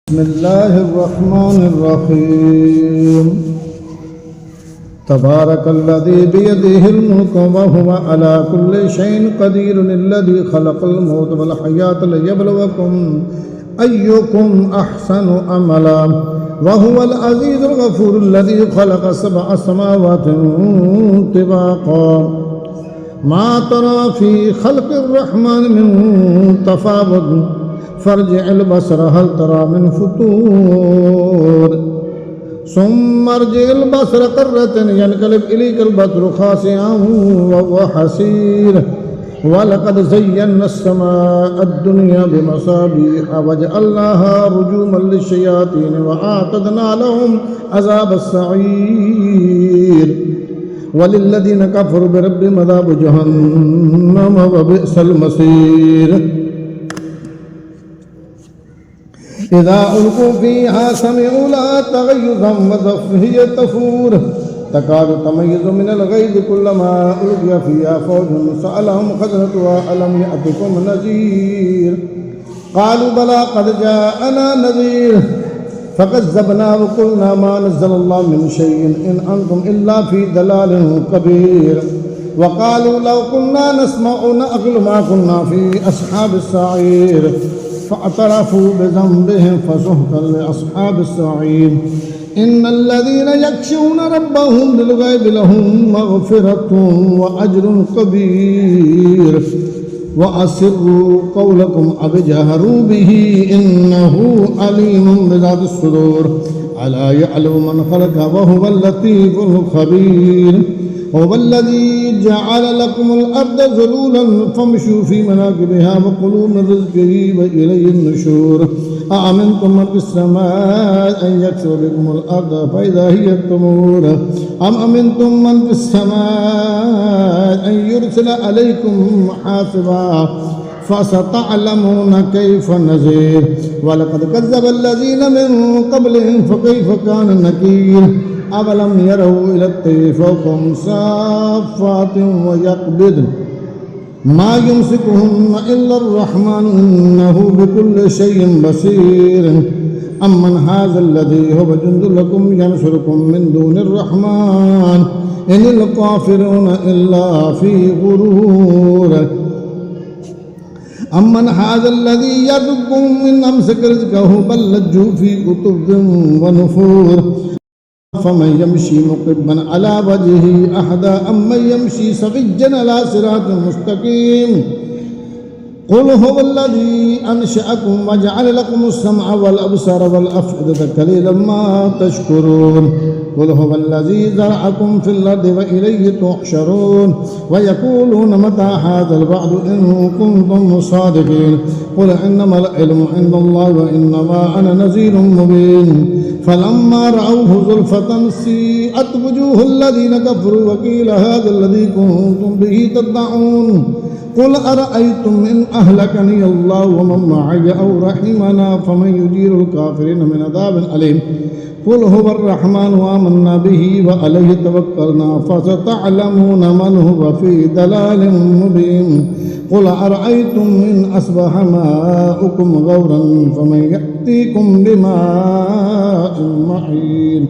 بسم الله الرحمن الرحيم تبارك الذي بيده الملك وهو على كل شيء قدير الذي خلق الموت والحياة ليبلوكم أيكم أحسن عملا وهو العزيز الغفور الذي خلق 7 سماوات طباقا ما ترى في خلق الرحمن من تفاوت فارجع البصر هل ترى من فطور ثم ارجع البصر كرة ينقلب إليك البصر خاسئا وهو حسير ولقد زينا السماء الدنيا بمصابيح وجعلناها رجوما للشياطين وأعتدنا لهم عذاب السعير وللذين كفروا بربهم عذاب جهنم وبئس المصير إذا ألقوا فيها سمعوا لها تغيظا وصفية تفور تكاد تميز من الغيظ كلما ألقي فيها فوج سألهم خزنتها ألم يأتكم نذير قالوا بلى قد جاءنا نذير فكذبنا وقلنا ما نزل الله من شيء إن أنتم إلا في ضلال كبير وقالوا لو كنا نسمع نعقل ما كنا في أصحاب السعير فاعترفوا بذنبهم فسحقا لأصحاب السعير إن الذين يخشون ربهم بالغيب لهم مغفرة وأجر كبير وأسروا قولكم أو جهروا به إنه عليم بذات الصدور ألا يعلم من خلق وهو اللطيف الخبير هو الذي جعل لكم الأرض ذلولا فامشوا في مناكبها وكلوا من رزقه وإليه النشور أأمنتم من في السماء أن يكسر بكم الأرض فإذا هي تمور أم أمنتم من في السماء أن يرسل عليكم حاسبا فستعلمون كيف نذير ولقد كذب الذين من قبلهم فكيف كان نكير أولم يروا إلى الطير فوقهم صافات ويقبضن ما يمسكهن إلا الرحمن إنه بكل شيء بصير أمن هذا الذي هو جند لكم ينصركم من دون الرحمن إن الكافرون إلا في غرور أمن هذا الذي يرزقكم من أمسك رزقه بل لجوا في كتب ونفور فمن يمشي مقبا على وجهه أحدا أمن يمشي سويا على صراط مستقيم قل هو الذي أنشأكم وجعل لكم السمع والأبصار والأفئدة قليلا ما تشكرون قل هو الذي زرعكم في الأرض وإليه تحشرون ويقولون متى هذا الوعد إن كنتم صادقين قل إنما العلم عند الله وإنما أنا نذير مبين فلما رأوه زلفة سيئت وجوه الذين كفروا وقيل هذا الذي كنتم به تدعون قل أرأيتم إن أهلكني الله ومن معي أو رحمنا فمن يجير الكافرين من عذاب أليم قل هو الرحمن وآمنا به وعليه توكلنا فستعلمون من هو في ضلال مبين قل أرأيتم إن أصبح ماؤكم غورا فمن يأتيكم بماء معين